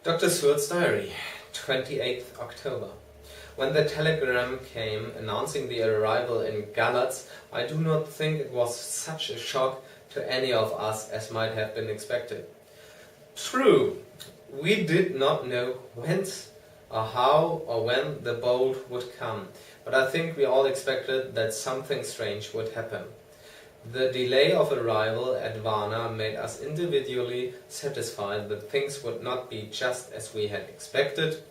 Dr. Seward's diary, 28th October. When the telegram came announcing the arrival in Galatz, I do not think it was such a shock to any of us as might have been expected. True, we did not know whence or how or when the boat would come, but I think we all expected that something strange would happen. The delay of arrival at Varna made us individually satisfied that things would not be just as we had expected.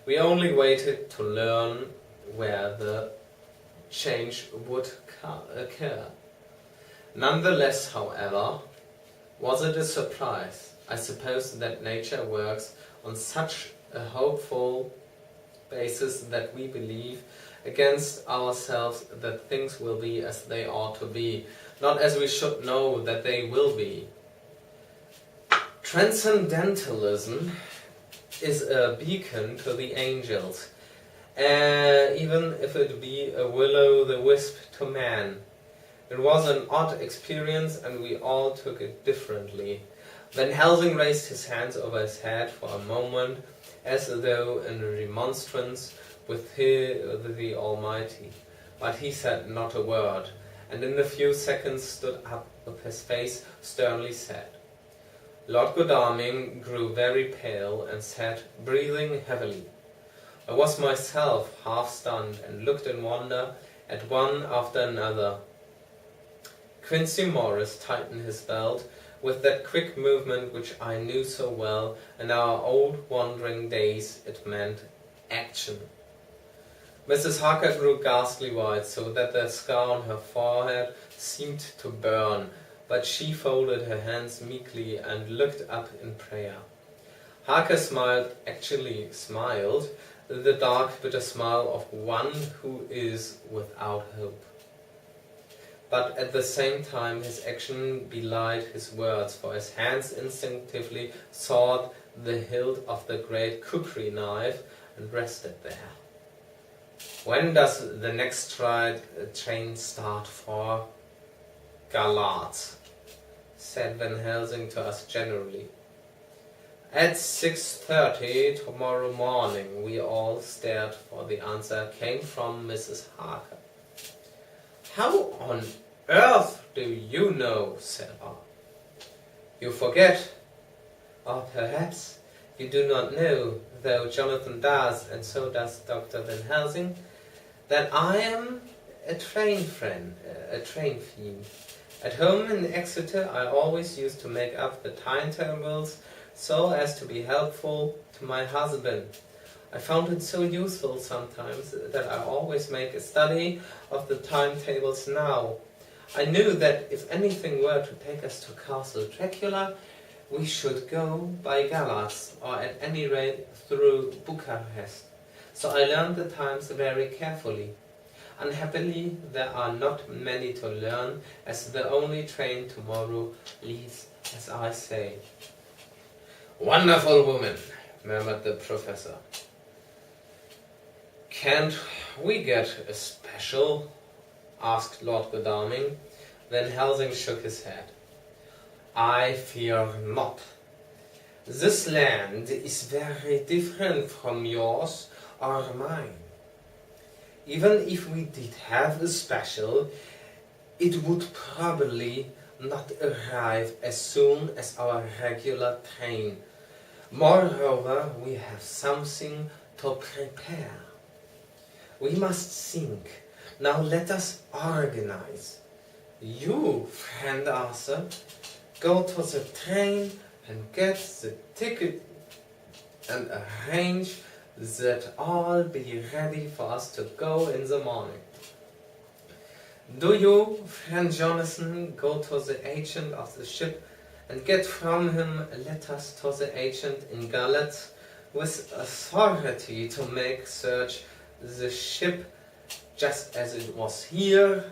We only waited to learn where the change would occur. Nonetheless, however, was it a surprise? I suppose that nature works on such a hopeful basis that we believe against ourselves that things will be as they ought to be, not as we should know that they will be. Transcendentalism is a beacon to the angels, even if it be a will-o'-the-wisp to man. It was an odd experience, and we all took it differently. Van Helsing raised his hands over his head for a moment, as though in remonstrance with the Almighty, but he said not a word, and in a few seconds stood up with his face sternly set. Lord Godalming grew very pale and sat breathing heavily. I was myself half stunned and looked in wonder at one after another. Quincey Morris tightened his belt with that quick movement which I knew so well. In our old wandering days it meant action. Mrs. Harker grew ghastly white, so that the scar on her forehead seemed to burn, but she folded her hands meekly and looked up in prayer. Harker actually smiled, the dark bitter smile of one who is without hope. But at the same time his action belied his words, for his hands instinctively sought the hilt of the great cookery knife and rested there. When does the next train start for Galatz? Said Van Helsing to us generally. At 6:30 tomorrow morning. We all stared, for the answer came from Mrs. Harker. How on earth do you know? Said I. You forget, or perhaps you do not know, though Jonathan does, and so does Dr. Van Helsing, that I am a train fiend. At home in Exeter I always used to make up the timetables so as to be helpful to my husband. I found it so useful sometimes that I always make a study of the timetables now. I knew that if anything were to take us to Castle Dracula, we should go by Galatz, or at any rate through Bucharest. So I learned the times very carefully. Unhappily, there are not many to learn, as the only train tomorrow leaves, as I say. Wonderful woman, murmured the professor. Can't we get a special? Asked Lord Godalming. Van Helsing shook his head. I fear not. This land is very different from yours or mine. Even if we did have a special, it would probably not arrive as soon as our regular train. Moreover, we have something to prepare. We must think. Now let us organize. You, friend Arthur, go to the train and get the ticket and arrange that all be ready for us to go in the morning. Do you, friend Jonathan, go to the agent of the ship and get from him letters to the agent in Galatz with authority to make search the ship just as it was here.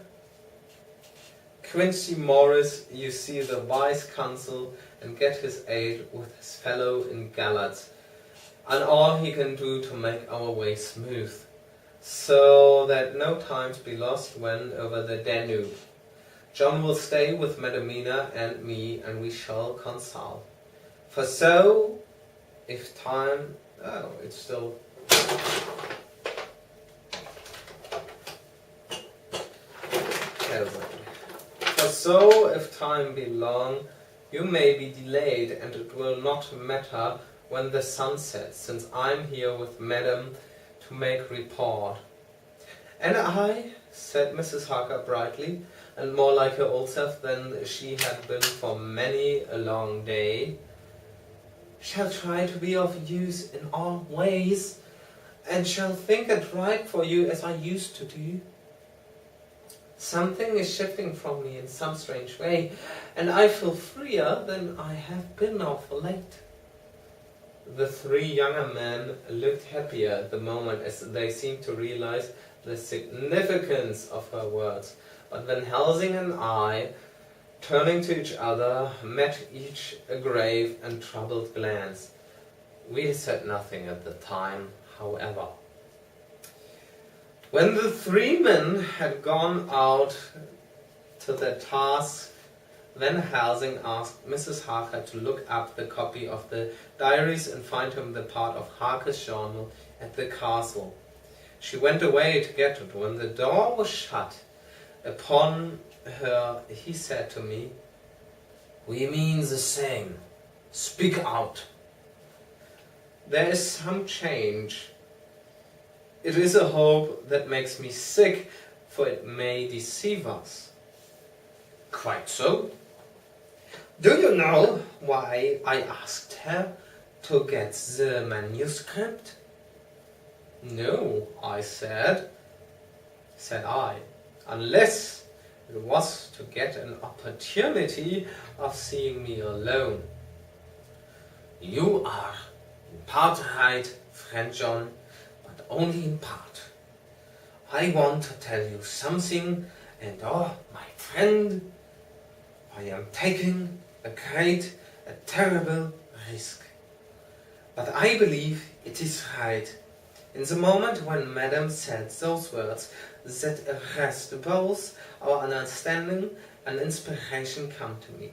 Quincey Morris, you see the wise counsel and get his aid with his fellow in Galatz, and all he can do to make our way smooth, so that no time be lost when over the Danube. John will stay with Madamina and me, and we shall consult. For so if time... Oh, it's still... For so, if time be long, you may be delayed, and it will not matter when the sun sets, since I'm here with Madam to make report. And I, said Mrs. Harker brightly, and more like her old self than she had been for many a long day, shall try to be of use in all ways, and shall think it right for you as I used to do. Something is shifting from me in some strange way, and I feel freer than I have been of late. The three younger men looked happier at the moment as they seemed to realize the significance of her words. But Van Helsing and I, turning to each other, met each a grave and troubled glance. We said nothing at the time, however. When the three men had gone out to their task, Van Helsing asked Mrs. Harker to look up the copy of the diaries and find him the part of Harker's journal at the castle. She went away to get it. When the door was shut upon her, he said to me, "We mean the same. Speak out." There is some change. It is a hope that makes me sick, for it may deceive us. Quite so. Do you know why I asked her to get the manuscript? No, I said, unless it was to get an opportunity of seeing me alone. You are in part right, friend John, but only in part. I want to tell you something, and oh, my friend, I am taking a great, a terrible risk. But I believe it is right. In the moment when Madame said those words that arrest both our understanding and inspiration come to me.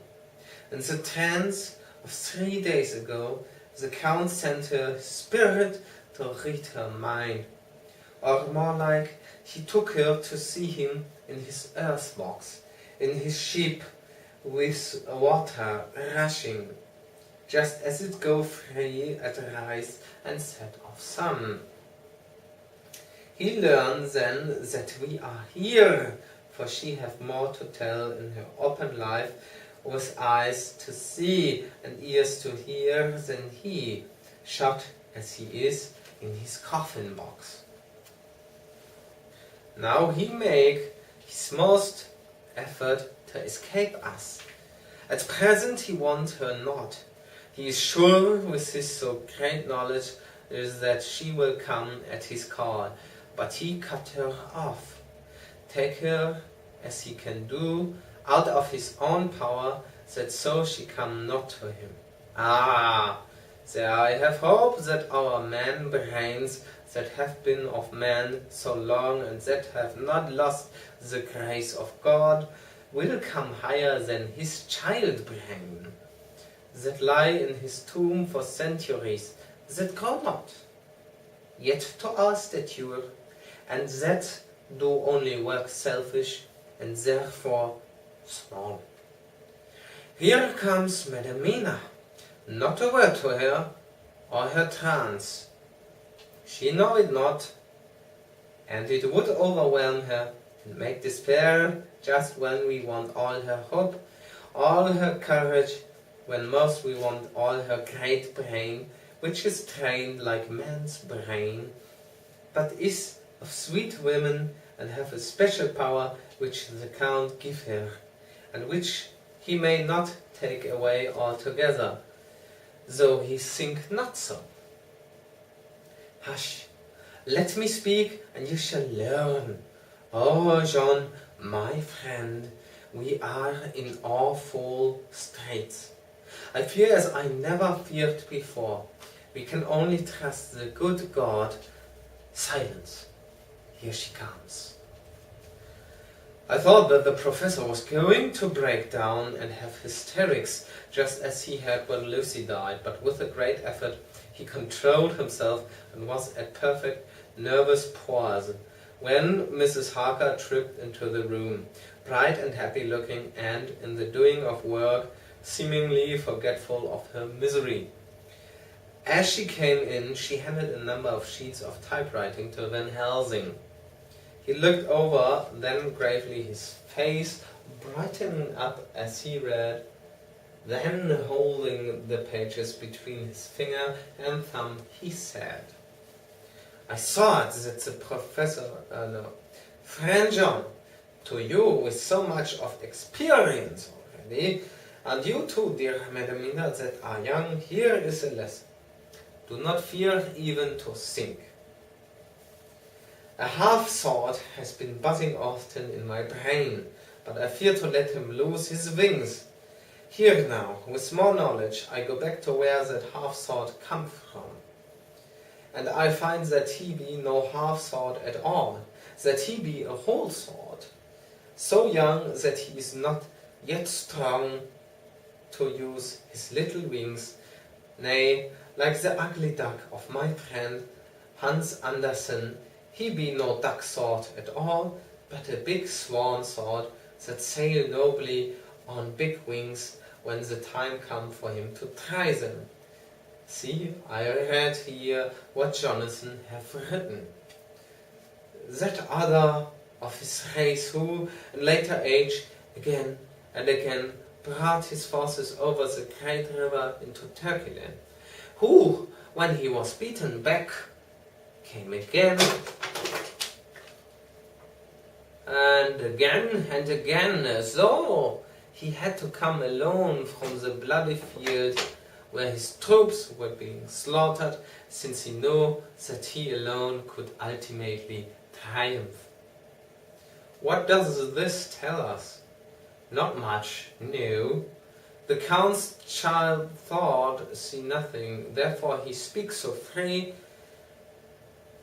In the trance of 3 days ago, the Count sent her spirit to read her mind. Or more like, he took her to see him in his earth box, in his ship, with water rushing, just as it go free at rise and set of sun. He learned then that we are here, for she hath more to tell in her open life, with eyes to see and ears to hear than he, shut as he is in his coffin box. Now he make his most effort to escape us. At present he wants her not. He is sure with his so great knowledge is that she will come at his call, but he cut her off. Take her as he can do, out of his own power, that so she come not to him. Ah, there I have hope that our man brains that have been of man so long and that have not lost the grace of God will come higher than his child brain, that lie in his tomb for centuries, that grow not, yet to our stature, and that do only work selfish and therefore small. Here comes Madam Mina, not a word to her, or her trance. She know it not, and it would overwhelm her and make despair just when we want all her hope, all her courage, when most we want all her great brain, which is trained like man's brain, but is of sweet women and have a special power which the Count give her, and which he may not take away altogether, though he think not so. Hush, let me speak, and you shall learn. Oh, John, my friend, we are in awful straits. I fear as I never feared before. We can only trust the good God. Silence. Here she comes. I thought that the professor was going to break down and have hysterics, just as he had when Lucy died, but with a great effort He controlled himself and was at perfect nervous pause when Mrs. Harker tripped into the room, bright and happy looking, and, in the doing of work, seemingly forgetful of her misery. As she came in, she handed a number of sheets of typewriting to Van Helsing. He looked over, then gravely, his face brightening up as he read. Then, holding the pages between his finger and thumb, he said, "I thought that the professor, Friend John, to you with so much of experience already, and you too, dear Madam Mina, that are young, here is a lesson. Do not fear even to think. A half-thought has been buzzing often in my brain, but I fear to let him lose his wings. Here now, with more knowledge, I go back to where that half-thought come from. And I find that he be no half-thought at all, that he be a whole thought, so young that he is not yet strong to use his little wings, nay, like the ugly duck of my friend Hans Andersen, he be no duck sort at all, but a big swan sort that sail nobly on big wings when the time come for him to try them. See, I read here what Jonathan have written. That other of his race who, in later age, again and again brought his forces over the great river into Turkeyland, who, when he was beaten back, came again and again, as though he had to come alone from the bloody field where his troops were being slaughtered, since he knew that he alone could ultimately triumph. What does this tell us? Not much, no. The Count's child thought see nothing, therefore he speaks so free.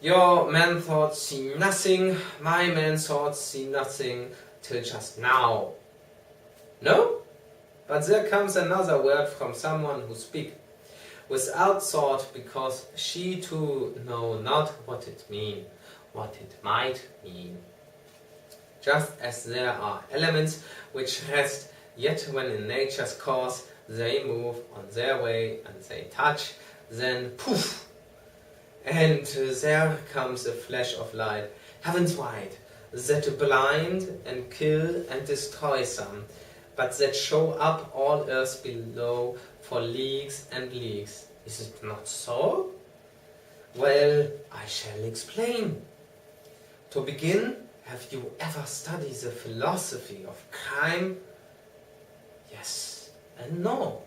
Your man thought see nothing, my man thought see nothing, till just now. No? But there comes another word from someone who speak without thought, because she too know not what it mean, what it might mean. Just as there are elements which rest, yet when in nature's course they move on their way and they touch, then poof! And there comes a flash of light, heavens wide, that blind and kill and destroy some, but that show up all earth below for leagues and leagues. Is it not so? Well, I shall explain. To begin, have you ever studied the philosophy of crime? Yes and no.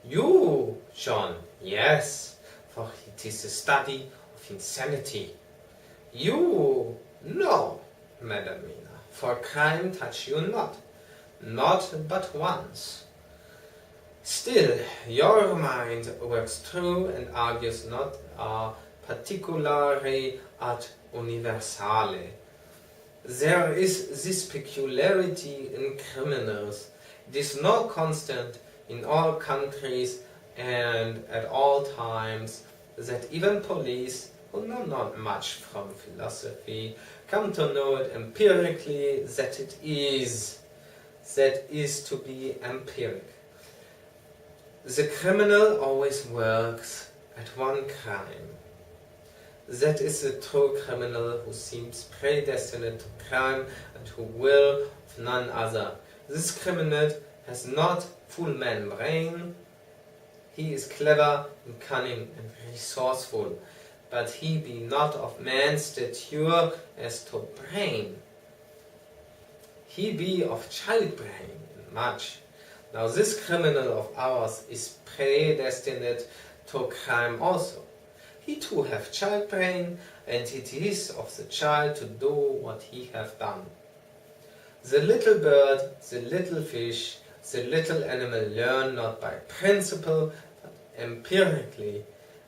You, John, yes, for it is a study of insanity. You, no, Madam Mina, for crime touch you not but once. Still, your mind works true and argues not a particulare ad universale. There is this peculiarity in criminals. It is not constant in all countries and at all times, that even police, who know not much from philosophy, come to know it empirically, that it is. That is to be empiric. The criminal always works at one crime. That is the true criminal who seems predestined to crime and who will of none other. This criminal has not full man brain. He is clever and cunning and resourceful, but he be not of man's stature as to brain. He be of child brain in much. Now this criminal of ours is predestined to crime also. He too have child brain, and it is of the child to do what he have done. The little bird, the little fish, the little animal learn not by principle, but empirically,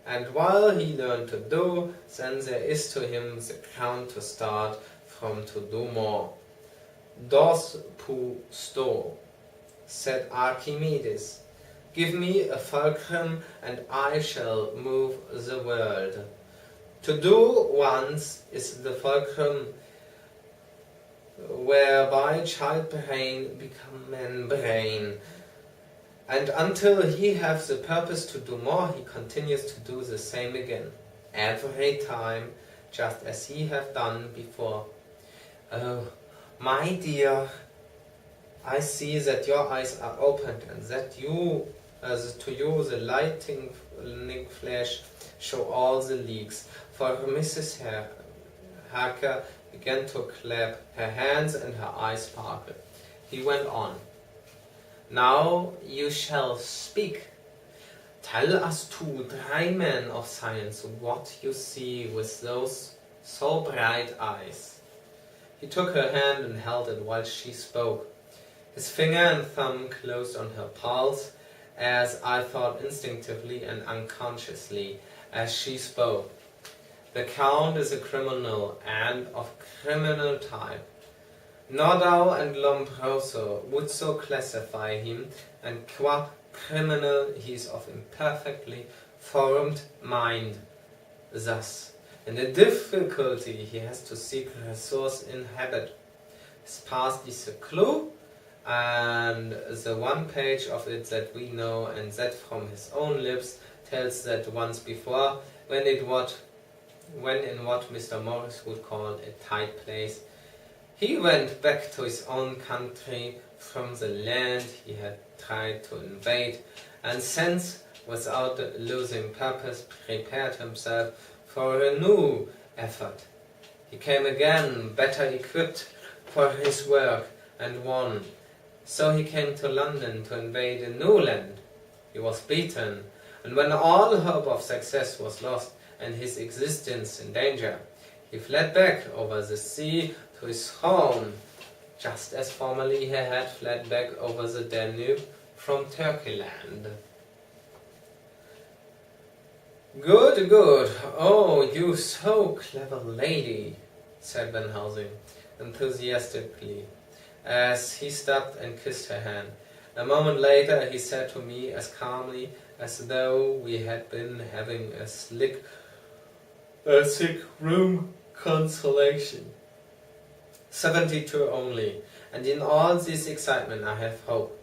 and while he learn to do, then there is to him the ground to start from to do more. Dos pu sto, said Archimedes. Give me a fulcrum and I shall move the world. To do once is the fulcrum whereby child brain become man brain. And until he has the purpose to do more, he continues to do the same again. Every time, just as he have done before. Oh, my dear, I see that your eyes are opened and that you, to you the lightning flash show all the leaks. For Mrs. Harker began to clap her hands and her eyes sparkled. He went on. Now you shall speak. Tell us 2 dry men of science what you see with those so bright eyes. He took her hand and held it while she spoke. His finger and thumb closed on her pulse, as I thought instinctively and unconsciously as she spoke. The Count is a criminal, and of criminal type. Nordau and Lombroso would so classify him, and qua criminal he is of imperfectly formed mind. Thus, in the difficulty he has to seek resource in habit. His past is a clue, and the one page of it that we know, and that from his own lips, tells that once before, when in what Mr. Morris would call a tight place, he went back to his own country from the land he had tried to invade, and since, without losing purpose, prepared himself for a new effort. He came again, better equipped for his work, and won. So he came to London to invade a new land. He was beaten, and when all hope of success was lost and his existence in danger, he fled back over the sea to his home, just as formerly he had fled back over the Danube from Turkeyland. Good, good. Oh, you so clever lady, said Van Helsing enthusiastically, as he stopped and kissed her hand. A moment later he said to me as calmly as though we had been having a sick room consolation. 72 only, and in all this excitement I have hope.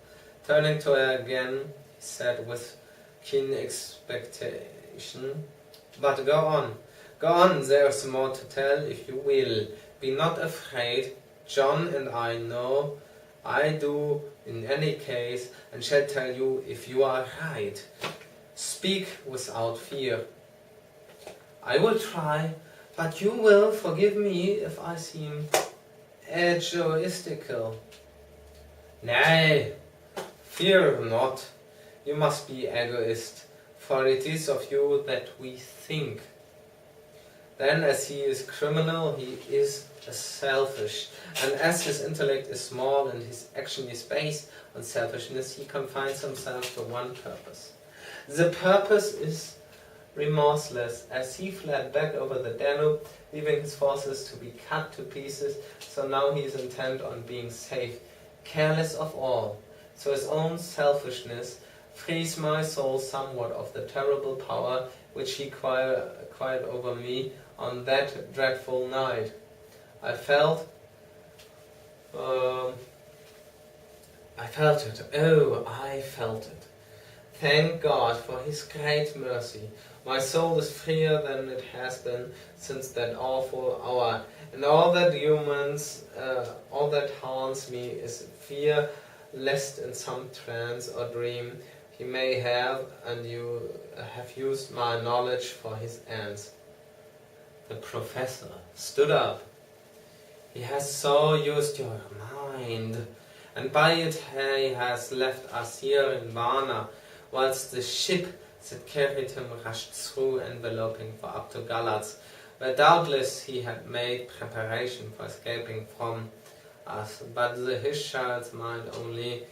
Turning to her again, he said with keen expectation, but go on, there's more to tell if you will. Be not afraid, John and I know I do in any case, and shall tell you if you are right. Speak without fear. I will try, but you will forgive me if I seem egoistical. Nay, fear not. You must be egoist, for it is of you that we think. Then, as he is criminal, he is selfish, and as his intellect is small and his action is based on selfishness, he confines himself to one purpose. The purpose is remorseless, as he fled back over the Danube, leaving his forces to be cut to pieces, so now he is intent on being safe, careless of all. So his own selfishness frees my soul somewhat of the terrible power which he acquired over me on that dreadful night. I felt it. Oh, I felt it. Thank God for his great mercy. My soul is freer than it has been since that awful hour, and all that haunts me is fear lest in some trance or dream he may have, and you have used my knowledge for his ends. The professor stood up. He has so used your mind, and by it he has left us here in Varna, whilst the ship that carried him rushed through, enveloping for up to Galatz, where doubtless he had made preparation for escaping from us. But his child's mind only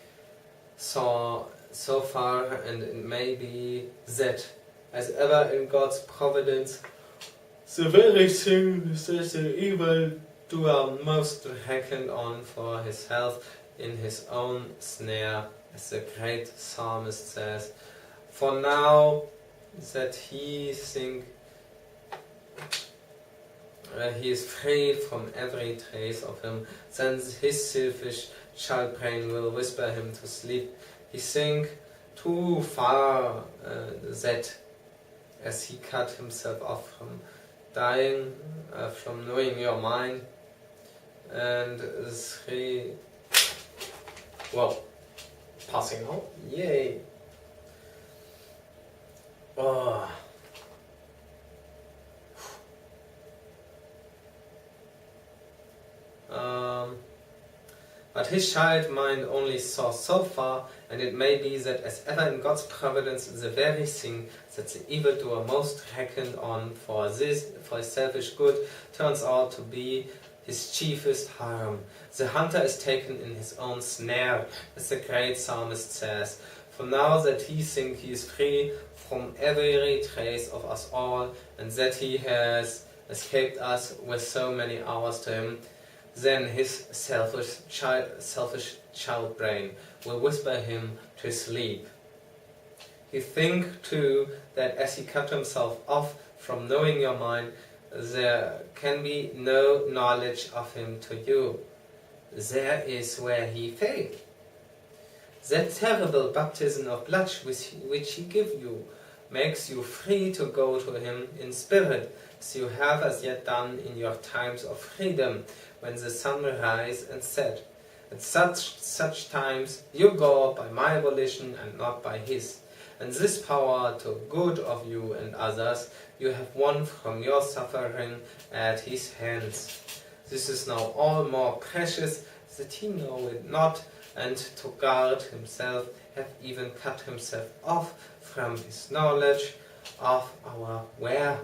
saw so far, and it may be that, as ever in God's providence, the very thing that the evil doer most reckoned on for his health in his own snare, as the great psalmist says. For now that he is free from every trace of him, then his selfish child brain will whisper him to sleep. He think too far that as he cut himself off from dying, from knowing your mind, and passing out. Yay! Oh. But his child mind only saw so far, and it may be that as ever in God's providence, the very thing that the evildoer most reckoned on for his selfish good turns out to be his chiefest harm. The hunter is taken in his own snare, as the great psalmist says. For now that he thinks he is free from every trace of us all, and that he has escaped us with so many hours to him, then his selfish child brain will whisper him to sleep. He think too that as he cut himself off from knowing your mind, there can be no knowledge of him to you. There is where he failed. That terrible baptism of blood which he give you makes you free to go to him in spirit, as you have as yet done in your times of freedom, when the sun rise and set. At such times you go by my volition and not by his. And this power to good of you and others you have won from your suffering at his hands. This is now all more precious that he know it not, and to guard himself have even cut himself off from his knowledge of our where.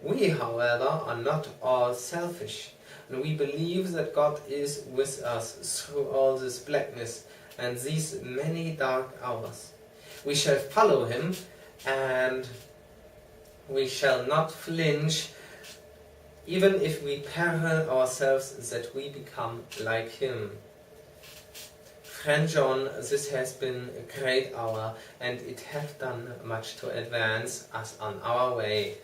We, however, are not all selfish, and we believe that God is with us through all this blackness and these many dark hours. We shall follow him, and we shall not flinch, even if we peril ourselves that we become like him. Friend John, this has been a great hour, and it hath done much to advance us on our way.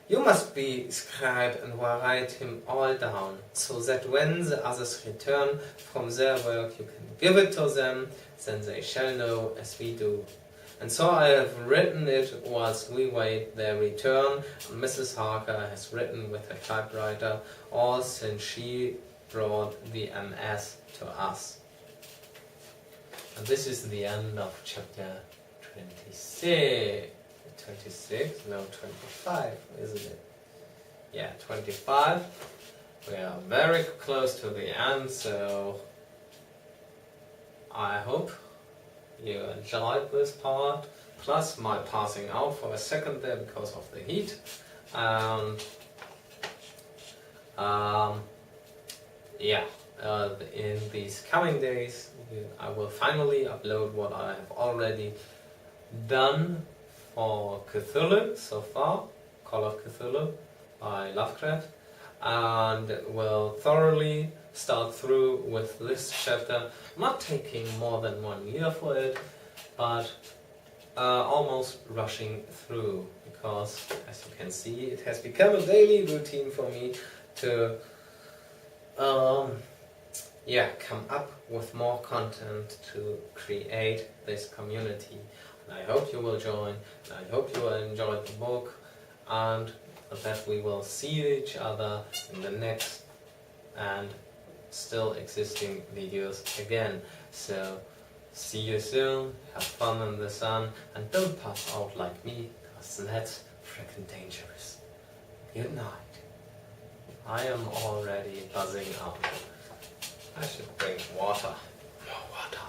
You must be scribe and write him all down, so that when the others return from their work you can give it to them, then they shall know as we do. And so I have written it whilst we wait their return, and Mrs. Harker has written with her typewriter all since she brought the MS to us. And this is the end of chapter 26. 26? No, 25, isn't it? Yeah, 25. We are very close to the end, so I hope you enjoyed this part, plus my passing out for a second there because of the heat. In these coming days I will finally upload what I have already done for Cthulhu so far, Call of Cthulhu by Lovecraft, and will thoroughly start through with this chapter, not taking more than 1 year for it, but almost rushing through, because as you can see it has become a daily routine for me to come up with more content to create this community. And I hope you will join, and I hope you will enjoy the book, and that we will see each other in the next and still existing videos again. So see you soon, have fun in the sun, and don't pass out like me, because that's freaking dangerous. Good night. I am already buzzing out. I should drink water. More water.